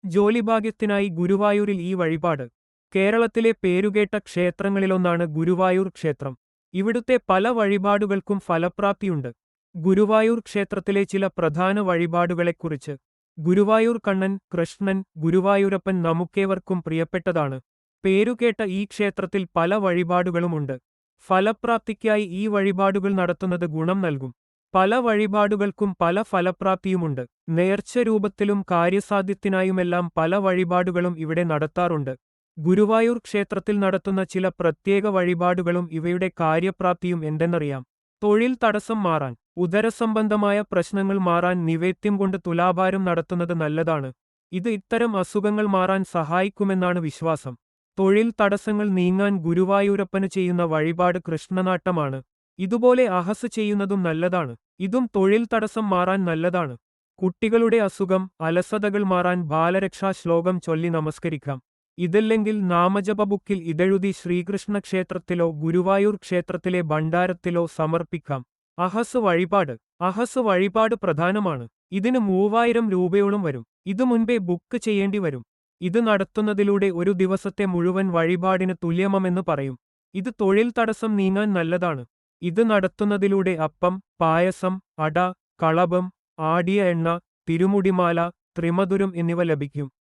ജോലിഭാഗ്യത്തിനായി ഗുരുവായൂരിൽ ഈ വഴിപാട്. കേരളത്തിലെ പേരുകേട്ട ക്ഷേത്രങ്ങളിലൊന്നാണ് ഗുരുവായൂർ ക്ഷേത്രം. ഇവിടുത്തെ പല വഴിപാടുകൾക്കും ഫലപ്രാപ്തിയുണ്ട്. ഗുരുവായൂർ ക്ഷേത്രത്തിലെ ചില പ്രധാന വഴിപാടുകളെക്കുറിച്ച്. ഗുരുവായൂർ കണ്ണൻ, കൃഷ്ണൻ, ഗുരുവായൂരപ്പൻ നമുക്കേവർക്കും പ്രിയപ്പെട്ടതാണ്. പേരുകേട്ട ഈ ക്ഷേത്രത്തിൽ പല വഴിപാടുകളുമുണ്ട്. ഫലപ്രാപ്തിക്കായി ഈ വഴിപാടുകൾ നടത്തുന്നത് ഗുണം നൽകും. പല വഴിപാടുകൾക്കും പല ഫലപ്രാപ്തിയുമുണ്ട്. നേർച്ച രൂപത്തിലും കാര്യസാധ്യത്തിനായുമെല്ലാം പല വഴിപാടുകളും ഇവിടെ നടത്താറുണ്ട്. ഗുരുവായൂർ ക്ഷേത്രത്തിൽ നടത്തുന്ന ചില പ്രത്യേക വഴിപാടുകളും ഇവയുടെ കാര്യപ്രാപ്തിയും എന്തെന്നറിയാം. തൊഴിൽ തടസ്സം മാറാൻ, ഉദരസംബന്ധമായ പ്രശ്നങ്ങൾ മാറാൻ നിവേദ്യം കൊണ്ട് തുലാഭാരം നടത്തുന്നത് നല്ലതാണ്. ഇത് ഇത്തരം അസുഖങ്ങൾ മാറാൻ സഹായിക്കുമെന്നാണ് വിശ്വാസം. തൊഴിൽ തടസ്സങ്ങൾ നീങ്ങാൻ ഗുരുവായൂരപ്പന് ചെയ്യുന്ന വഴിപാട് കൃഷ്ണനാട്ടമാണ്. ഇതുപോലെ അഹസ് ചെയ്യുന്നതും നല്ലതാണ്. ഇതും തൊഴിൽ തടസ്സം മാറാൻ നല്ലതാണ്. കുട്ടികളുടെ അസുഖം, അലസതകൾ മാറാൻ ബാലരക്ഷാ ശ്ലോകം ചൊല്ലി നമസ്കരിക്കാം. ഇതല്ലെങ്കിൽ നാമജപ ബുക്കിൽ ഇതെഴുതി ശ്രീകൃഷ്ണ ക്ഷേത്രത്തിലോ ഗുരുവായൂർ ക്ഷേത്രത്തിലെ ഭണ്ഡാരത്തിലോ സമർപ്പിക്കാം. അഹസ് വഴിപാട്. അഹസ് വഴിപാട് പ്രധാനമാണ്. ഇതിന് 3000 രൂപയോളം വരും. ഇത് മുൻപേ ബുക്ക് ചെയ്യേണ്ടി വരും. ഇത് നടത്തുന്നതിലൂടെ ഒരു ദിവസത്തെ മുഴുവൻ വഴിപാടിന് തുല്യമെന്ന് പറയും. ഇത് തൊഴിൽ തടസ്സം നീങ്ങാൻ നല്ലതാണ്. ഇത് നടത്തുന്നതിലൂടെ അപ്പം, പായസം, അട, കളഭം, ആടിയ എണ്ണ, തിരുമുടിമാല, ത്രിമധുരം എന്നിവ ലഭിക്കും.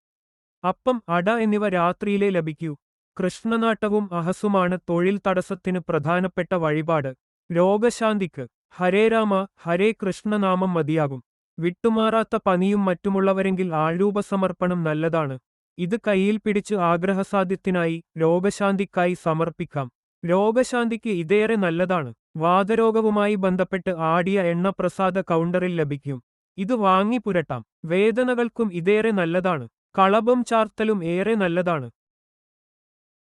അപ്പം, അട എന്നിവ രാത്രിയിലേ ലഭിക്കൂ. കൃഷ്ണനാട്ടവും അഹസുമാണ് തൊഴിൽ തടസ്സത്തിന് പ്രധാനപ്പെട്ട വഴിപാട്. രോഗശാന്തിക്ക് ഹരേ രാമ ഹരേ കൃഷ്ണനാമം മതിയാകും. വിട്ടുമാറാത്ത പനിയും മറ്റുമുള്ളവരെങ്കിൽ ആൾരൂപസമർപ്പണം നല്ലതാണ്. ഇത് കയ്യിൽ പിടിച്ച് ആഗ്രഹസാധ്യത്തിനായി, രോഗശാന്തിക്കായി സമർപ്പിക്കാം. രോഗശാന്തിക്ക് ഇതേറെ നല്ലതാണ്. വാതരോഗവുമായി ബന്ധപ്പെട്ട് ആടിയ എണ്ണ പ്രസാദ കൗണ്ടറിൽ ലഭിക്കും. ഇത് വാങ്ങി പുരട്ടാം. വേദനകൾക്കും ഇതേറെ നല്ലതാണ്. കളഭം ചാർത്തലും ഏറെ നല്ലതാണ്.